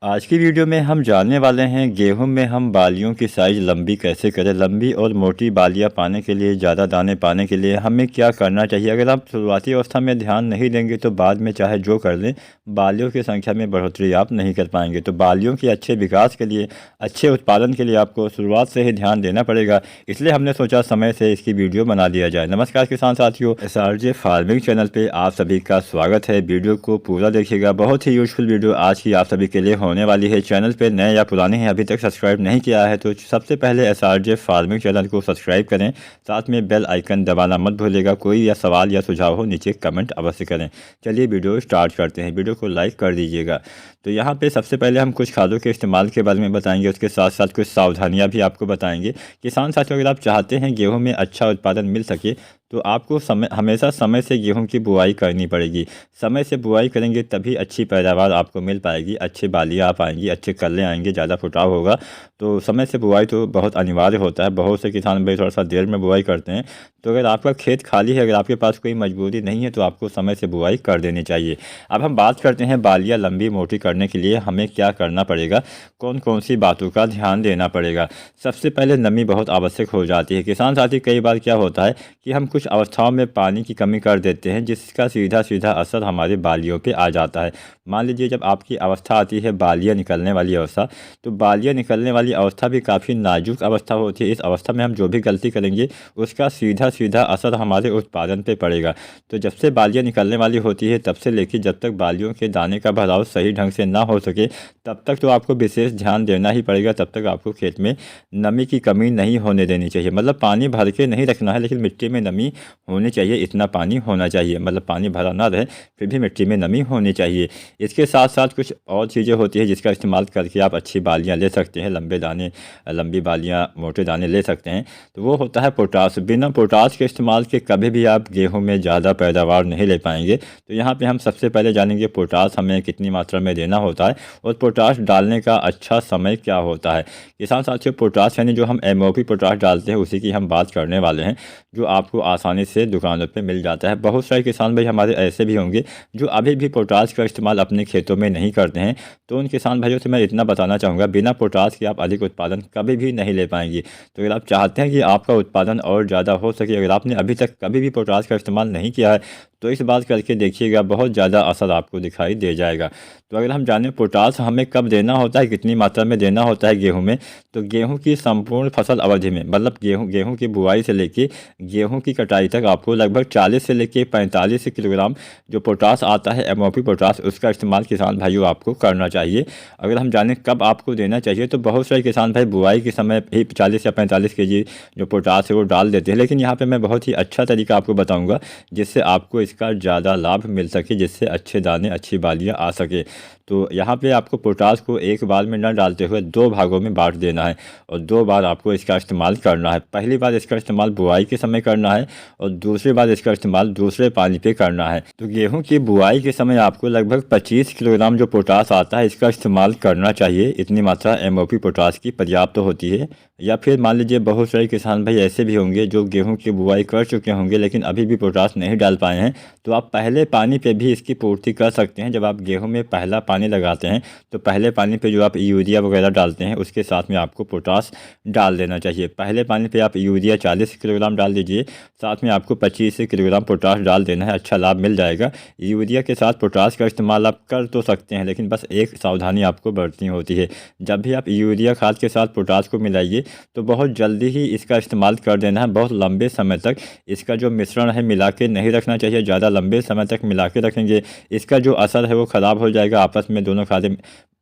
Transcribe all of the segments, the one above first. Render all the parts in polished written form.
आज की वीडियो में हम जानने वाले हैं गेहूं में हम बालियों की साइज़ लंबी कैसे करें। लंबी और मोटी बालियां पाने के लिए, ज़्यादा दाने पाने के लिए हमें क्या करना चाहिए। अगर आप शुरुआती अवस्था में ध्यान नहीं देंगे तो बाद में चाहे जो कर लें, बालियों की संख्या में बढ़ोतरी आप नहीं कर पाएंगे। तो बालियों के अच्छे विकास के लिए, अच्छे उत्पादन के लिए आपको शुरुआत से ही ध्यान देना पड़ेगा। इसलिए हमने सोचा समय से इसकी वीडियो बना लिया जाए। नमस्कार किसान साथियों, SRJ फार्मिंग चैनल पर आप सभी का स्वागत है। वीडियो को पूरा देखिएगा, बहुत ही यूजफुल वीडियो आज की आप सभी के लिए होने वाली है। चैनल पे नए या पुराने हैं, अभी तक सब्सक्राइब नहीं किया है तो सबसे पहले SRJ फार्मिंग चैनल को सब्सक्राइब करें, साथ में बेल आइकन दबाना मत भूलिएगा। कोई या सवाल या सुझाव हो नीचे कमेंट अवश्य करें। चलिए वीडियो स्टार्ट करते हैं। वीडियो को लाइक कर दीजिएगा। तो यहाँ पे सबसे पहले हम कुछ खादों के इस्तेमाल के बारे में बताएंगे, उसके साथ साथ कुछ सावधानियाँ भी आपको बताएंगे। किसान साथियों, अगर आप चाहते हैं गेहूँ में अच्छा उत्पादन मिल सके तो आपको हमेशा समय से गेहूं की बुआई करनी पड़ेगी। समय से बुआई करेंगे तभी अच्छी पैदावार आपको मिल पाएगी, अच्छी बालियाँ आ पाएंगी, अच्छे कल्ले आएंगे, ज़्यादा फुटाव होगा। तो समय से बुआई तो बहुत अनिवार्य होता है। बहुत से किसान भाई थोड़ा सा देर में बुआई करते हैं। तो अगर आपका खेत खाली है, अगर आपके पास कोई मजबूरी नहीं है तो आपको समय से बुआई कर देनी चाहिए। अब हम बात करते हैं बालियाँ लंबी मोटी करने के लिए हमें क्या करना पड़ेगा, कौन कौन सी बातों का ध्यान देना पड़ेगा। सबसे पहले नमी बहुत आवश्यक हो जाती है। किसान साथी, कई बार क्या होता है कि हम कुछ अवस्थाओं में पानी की कमी कर देते हैं, जिसका सीधा सीधा असर हमारे बालियों पे आ जाता है। मान लीजिए जब आपकी अवस्था आती है बालियाँ निकलने वाली अवस्था, तो बालियाँ निकलने वाली अवस्था भी काफ़ी नाजुक अवस्था होती है। इस अवस्था में हम जो भी गलती करेंगे उसका सीधा सीधा असर हमारे उत्पादन पे पड़ेगा। तो जब से बालियाँ निकलने वाली होती है तब से लेकर जब तक बालियों के दाने का भराव सही ढंग से ना हो सके तब तक तो आपको विशेष ध्यान देना ही पड़ेगा। तब तक आपको खेत में नमी की कमी नहीं होने देनी चाहिए। मतलब पानी भर के नहीं रखना है, लेकिन मिट्टी में नमी होनी चाहिए, इतना पानी होना चाहिए। मतलब पानी भरा ना रहे, फिर भी मिट्टी में नमी होनी चाहिए। इसके साथ साथ कुछ और चीज़ें होती है जिसका इस्तेमाल करके आप अच्छी बालियाँ ले सकते हैं, लंबे दाने, लंबी बालियाँ, मोटे दाने ले सकते हैं। तो वो होता है पोटाश। बिना पोटाश के इस्तेमाल के कभी भी आप गेहूँ में ज़्यादा पैदावार नहीं ले पाएंगे। तो यहाँ पर हम सबसे पहले जानेंगे पोटाश हमें कितनी मात्रा में देना होता है और पोटाश डालने का अच्छा समय क्या होता है। किसान साथियों, पोटाश यानी जो हम MOP पोटाश डालते हैं उसी की हम बात करने वाले हैं, जो आपको आसानी से दुकानों पे मिल जाता है। बहुत सारे किसान भाई हमारे ऐसे भी होंगे जो अभी भी पोटाश का इस्तेमाल अपने खेतों में नहीं करते हैं। तो उन किसान भाइयों से मैं इतना बताना चाहूँगा, बिना पोटाश के आप अधिक उत्पादन कभी भी नहीं ले पाएंगे। तो अगर आप चाहते हैं कि आपका उत्पादन और ज़्यादा हो सके, अगर आपने अभी तक कभी भी पोटाश का इस्तेमाल नहीं किया है तो इस बात करके देखिएगा, बहुत ज़्यादा असर आपको दिखाई दे जाएगा। तो अगर हम जानें पोटाश हमें कब देना होता है, कितनी मात्रा में देना होता है गेहूं में, तो गेहूं की संपूर्ण फसल अवधि में, मतलब गेहूं की बुआई से लेके गेहूं की कटाई तक आपको लगभग 40 से लेके 45 किलोग्राम जो पोटाश आता है MOP पोटाश, उसका इस्तेमाल किसान भाइयों आपको करना चाहिए। अगर हम जानें कब आपको देना चाहिए तो बहुत सारे किसान भाई बुआई के समय भी 40 या 45 kg जो पोटाश है वो डाल देते हैं। लेकिन यहाँ पर मैं बहुत ही अच्छा तरीका आपको बताऊँगा जिससे आपको इसका ज़्यादा लाभ मिल सके, जिससे अच्छे दाने, अच्छी बालियाँ आ सके। तो यहाँ पे आपको पोटाश को एक बार में न डालते हुए 2 भागों में बांट देना है और 2 बार आपको इसका इस्तेमाल करना है। पहली बार इसका इस्तेमाल बुआई के समय करना है और दूसरी बार इसका इस्तेमाल दूसरे पानी पे करना है। तो गेहूं की बुआई के समय आपको लगभग 25 किलोग्राम जो पोटाश आता है इसका इस्तेमाल करना चाहिए। इतनी मात्रा MOP पोटाश की पर्याप्त होती है। या फिर मान लीजिए बहुत सारे किसान भाई ऐसे भी होंगे जो गेहूँ की बुआई कर चुके होंगे लेकिन अभी भी पोटाश नहीं डाल पाए हैं, तो आप पहले पानी पे भी इसकी पूर्ति कर सकते हैं। जब आप गेहूं में पहला पानी लगाते हैं तो पहले पानी पे जो आप यूरिया वगैरह डालते हैं उसके साथ में आपको पोटाश डाल देना चाहिए। पहले पानी पे आप यूरिया 40 किलोग्राम डाल दीजिए, साथ में आपको 25 किलोग्राम पोटाश डाल देना है, अच्छा लाभ मिल जाएगा। यूरिया के साथ पोटाश का इस्तेमाल आप कर तो सकते हैं, लेकिन बस एक सावधानी आपको बरतनी होती है। जब भी आप यूरिया खाद के साथ पोटाश को मिलाइए तो बहुत जल्दी ही इसका इस्तेमाल कर देना है। बहुत लंबे समय तक इसका जो मिश्रण है मिला के नहीं रखना चाहिए। ज़्यादा लंबे समय तक मिला के रखेंगे इसका जो असर है वो ख़राब हो जाएगा। आपस में दोनों खादें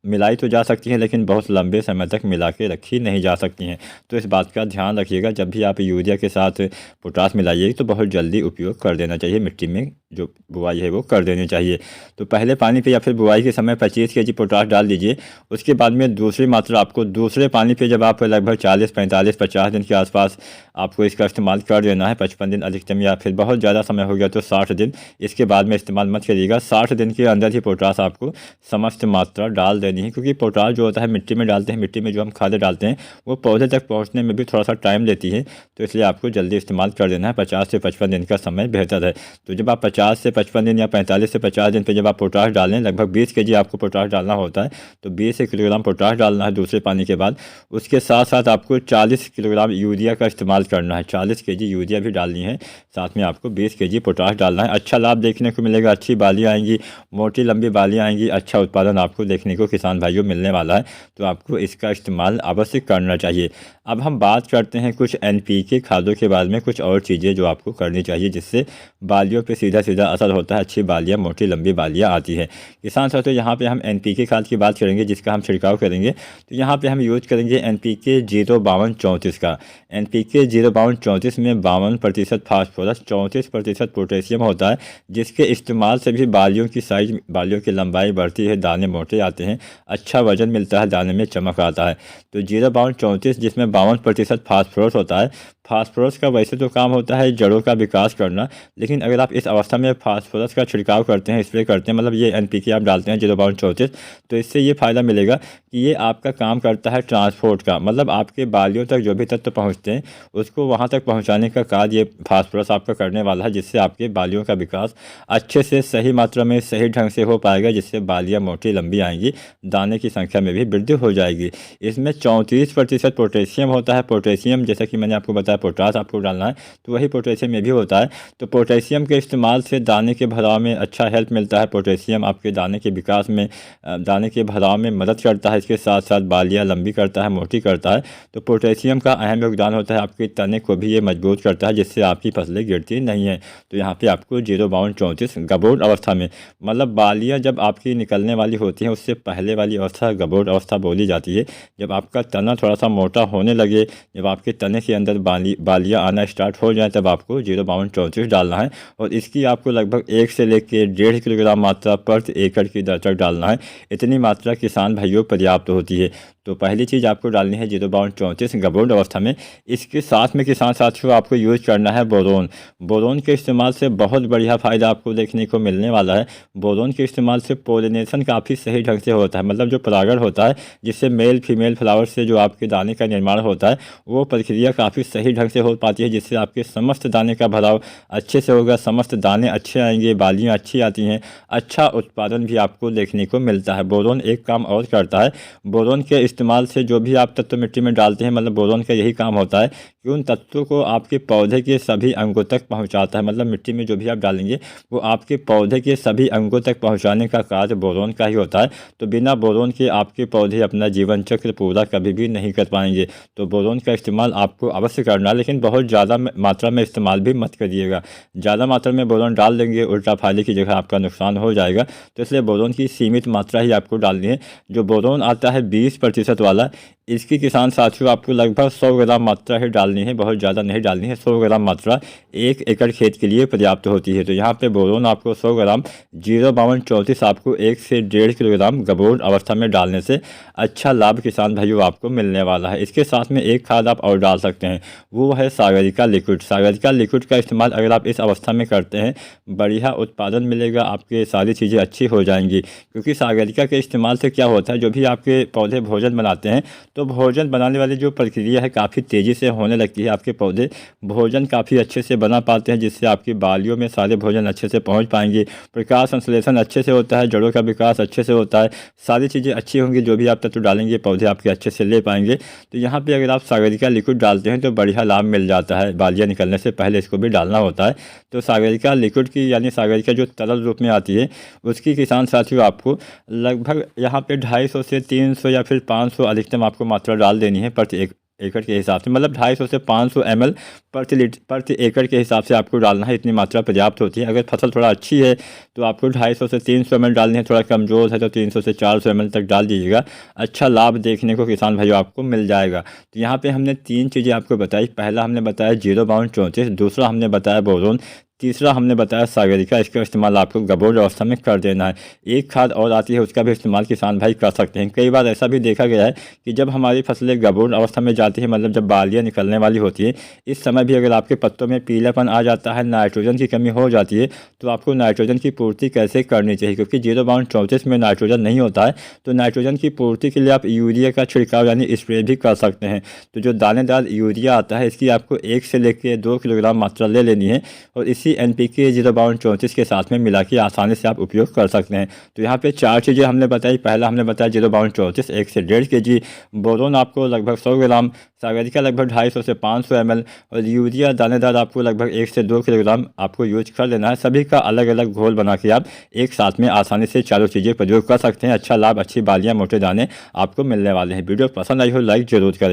मिलाई तो जा सकती हैं लेकिन बहुत लंबे समय तक मिला के रखी नहीं जा सकती हैं। तो इस बात का ध्यान रखिएगा, जब भी आप यूरिया के साथ पोटाश मिलाइए तो बहुत जल्दी उपयोग कर देना चाहिए। मिट्टी में जो बुआई है वो कर देनी चाहिए। तो पहले पानी पे या फिर बुआई के समय 25 kg पोटाश डाल दीजिए। उसके बाद में दूसरी मात्रा आपको दूसरे पानी पे जब आप लगभग 40, 45, 50 दिन के आसपास आपको इसका इस्तेमाल कर देना है। 55 दिन अधिकतम, या फिर बहुत ज़्यादा समय हो गया तो 60 दिन। इसके बाद में इस्तेमाल मत करिएगा। 60 दिन के अंदर ही पोटाश आपको समस्त मात्रा डाल देनी है, क्योंकि पोटाश जो होता है मिट्टी में डालते हैं, मिट्टी में जो हम खाद डालते हैं वो पौधे तक पहुँचने में भी थोड़ा सा टाइम लेती है, तो इसलिए आपको जल्दी इस्तेमाल कर देना है। 50 से 55 दिन का समय बेहतर है। तो जब आप 50 से 55 दिन या 45 से 50 दिन पे जब आप पोटाश डालें, लगभग 20 केजी आपको पोटाश डालना होता है, तो 20 किलोग्राम पोटाश डालना है दूसरे पानी के बाद। उसके साथ साथ आपको 40 किलोग्राम यूरिया का इस्तेमाल करना है, 40 केजी यूरिया भी डालनी है, साथ में आपको 20 केजी पोटाश डालना है। अच्छा लाभ देखने को मिलेगा, अच्छी बालियाँ आएंगी, मोटी लंबी बालियाँ आएंगी, अच्छा उत्पादन आपको देखने को किसान भाइयों मिलने वाला है। तो आपको इसका इस्तेमाल अवश्य करना चाहिए। अब हम बात करते हैं कुछ NPK खादों के बारे में, कुछ और चीज़ें जो आपको करनी चाहिए जिससे बालियों पे सीधा सीधा असर होता है, अच्छी बालियाँ, मोटी लंबी बालियाँ आती है। किसान साथियों, यहाँ पे हम NPK खाद की बात करेंगे जिसका हम छिड़काव करेंगे, तो यहाँ पे हम यूज करेंगे NPK 05234 का। NPK 05234 में 52% फास्फोरस, 34% पोटेशियम होता है, जिसके इस्तेमाल से भी बालियों की साइज, बालियों की लंबाई बढ़ती है, दाने मोटे आते हैं, अच्छा वजन मिलता है, दाने में चमक आता है। तो 05234 जिसमें 52% फास्फोरस होता है। फास्फोरस का वैसे तो काम होता है जड़ों का विकास करना, लेकिन अगर आप इस अवस्था में फास्फोरस का छिड़काव करते हैं, स्प्रे करते हैं, मतलब ये NPK आप डालते हैं 05234, तो इससे ये फ़ायदा मिलेगा कि ये आपका काम करता है ट्रांसपोर्ट का, मतलब आपके बालियों तक जो भी तत्व पहुँचते हैं उसको वहाँ तक पहुँचाने का कार्य ये फास्फोरस आपका करने वाला है, जिससे आपके बालियों का विकास अच्छे से, सही मात्रा में, सही ढंग से हो पाएगा, जिससे बालियाँ मोटी लंबी आएंगी, दाने की संख्या में भी वृद्धि हो जाएगी। इसमें 34% पोटेशियम होता है। पोटेशियम जैसा कि मैंने आपको बताया पोटाश आपको डालना है, तो वही पोटेशियम में भी होता है। तो पोटेशियम के इस्तेमाल से दाने के भराव में अच्छा हेल्प मिलता है। पोटेशियम आपके दाने के विकास में, दाने के भराव में मदद करता है, इसके साथ साथ बालियाँ लंबी करता है, मोटी करता है। तो पोटेशियम का अहम योगदान होता है, आपके तने को भी ये मजबूत करता है, जिससे आपकी फसलें गिरती नहीं हैं। तो यहाँ पे आपको 05234 गबोट अवस्था में, मतलब बालियाँ जब आपकी निकलने वाली होती हैं उससे पहले वाली अवस्था गबोट अवस्था बोली जाती है। जब आपका तना थोड़ा सा मोटा होने लगे, जब आपके तने के अंदर बालियाँ आना स्टार्ट हो जाए, तब आपको 05234 डालना है, और इसकी आपको लगभग 1 से लेकर 1.5 किलोग्राम मात्रा प्रति एकड़ की दर तक डालना है। इतनी मात्रा किसान भाइयों पर्याप्त होती है। तो पहली चीज़ आपको डालनी है 05234 गबोट अवस्था में। इसके साथ में किसान साथियों आपको यूज करना है बोरोन। बोरोन के इस्तेमाल से बहुत बढ़िया फ़ायदा आपको देखने को मिलने वाला है। बोरोन के इस्तेमाल से पोलिनेशन काफ़ी सही ढंग से होता है, मतलब जो परागण होता है, जिससे मेल फीमेल फ्लावर से जो आपके दाने का निर्माण होता है, वो प्रक्रिया काफ़ी सही ढंग से हो पाती है, जिससे आपके समस्त दाने का भराव अच्छे से होगा, समस्त दाने अच्छे आएंगे, बालियाँ अच्छी आती हैं, अच्छा उत्पादन भी आपको देखने को मिलता है। बोरोन एक काम और करता है, बोरोन के इस्तेमाल से जो भी आप तत्व मिट्टी में डालते हैं, मतलब बोरोन का यही काम होता है कि उन तत्वों को आपके पौधे के सभी अंगों तक पहुंचाता है। मतलब मिट्टी में जो भी आप डालेंगे वो आपके पौधे के सभी अंगों तक पहुंचाने का कार्य बोरोन का ही होता है। तो बिना बोरोन के आपके पौधे अपना जीवन चक्र पूरा कभी भी नहीं कर पाएंगे। तो बोरोन का इस्तेमाल आपको अवश्य करना है, लेकिन बहुत ज़्यादा मात्रा में इस्तेमाल भी मत करिएगा। ज़्यादा मात्रा में बोरोन डाल देंगे, उल्टा फायदे की जगह आपका नुकसान हो जाएगा। तो इसलिए बोरोन की सीमित मात्रा ही आपको डालनी है। जो बोरोन आता है 20% वाला, इसकी किसान साथियों आपको लगभग 100 ग्राम मात्रा ही डालनी है, बहुत ज़्यादा नहीं डालनी है। 100 ग्राम मात्रा 1 एकड़ खेत के लिए पर्याप्त होती है। तो यहाँ पे बोरोन आपको 100 ग्राम 05234 आपको 1 से 1.5 किलोग्राम गबोट अवस्था में डालने से अच्छा लाभ किसान भाइयों आपको मिलने वाला है। इसके साथ में एक खाद आप और डाल सकते हैं, वो है सागरिका लिक्विड। सागरिका लिक्विड का इस्तेमाल अगर आप इस अवस्था में करते हैं, बढ़िया उत्पादन मिलेगा, आपके सारी चीज़ें अच्छी हो जाएंगी। क्योंकि सागरिका के इस्तेमाल से क्या होता है, जो भी आपके पौधे भोजन बनाते हैं, तो भोजन बनाने वाली जो प्रक्रिया है काफ़ी तेज़ी से होने लगती है। आपके पौधे भोजन काफ़ी अच्छे से बना पाते हैं, जिससे आपकी बालियों में सारे भोजन अच्छे से पहुंच पाएंगे, प्रकाश संश्लेषण अच्छे से होता है, जड़ों का विकास अच्छे से होता है, सारी चीज़ें अच्छी होंगी। जो भी आप तत्व डालेंगे पौधे आपके अच्छे से ले पाएंगे। तो यहाँ पर अगर आप सागरिका लिक्विड डालते हैं तो बढ़िया लाभ मिल जाता है। बालियाँ निकलने से पहले इसको भी डालना होता है। तो सागरिका लिक्विड की, यानी सागरिका जो तरल रूप में आती है, उसकी किसान साथियों आपको लगभग यहाँ पे 250 से 300 या फिर 500 अधिकतम आपको मात्रा डाल देनी है प्रति एकड़ के हिसाब से। मतलब 250 से 500 ml प्रति एकड़ के हिसाब से आपको डालना है। इतनी मात्रा पर्याप्त होती है। अगर फसल थोड़ा अच्छी है तो आपको 250 से 300 ml डालनी है, थोड़ा कमज़ोर है तो 300 से 400 ml तक डाल दीजिएगा। अच्छा लाभ देखने को किसान भाइयों आपको मिल जाएगा। तो यहाँ पे हमने 3 चीज़ें आपको बताई। पहला हमने बताया 05234, दूसरा हमने बताया बोरोन, तीसरा हमने बताया सागरिका, इसका इस्तेमाल आपको गबोर अवस्था में कर देना है। एक खाद और आती है, उसका भी इस्तेमाल किसान भाई कर सकते हैं। कई बार ऐसा भी देखा गया है कि जब हमारी फसलें गबोर अवस्था में जाती है, मतलब जब बालियाँ निकलने वाली होती है, इस समय भी अगर आपके पत्तों में पीलापन आ जाता है, नाइट्रोजन की कमी हो जाती है, तो आपको नाइट्रोजन की पूर्ति कैसे करनी चाहिए, क्योंकि 0:34 में नाइट्रोजन नहीं होता है। तो नाइट्रोजन की पूर्ति के लिए आप यूरिया का छिड़काव यानी स्प्रे भी कर सकते हैं। तो जो दानेदार यूरिया आता है, इसकी आपको 1 से लेकर 2 किलोग्राम मात्रा ले लेनी है और इसी NPK 0:34 के साथ में मिला के आसानी से आप उपयोग कर सकते हैं। तो यहाँ पे 4 चीज़ें हमने बताई। पहला हमने बताया 0:34 1 से 1.5 kg, बोरोन आपको लगभग 100 ग्राम, सागरिका लगभग 250 से 500 ml और यूरिया दानेदार आपको लगभग 1 से 2 किलोग्राम आपको यूज कर लेना है। सभी का अलग अलग घोल बना के आप एक साथ में आसानी से चारों चीज़ें प्रयोग कर सकते हैं। अच्छा लाभ, अच्छी बालियाँ, मोटे दाने आपको मिलने वाले हैं। वीडियो पसंद आई हो लाइक जरूर करें।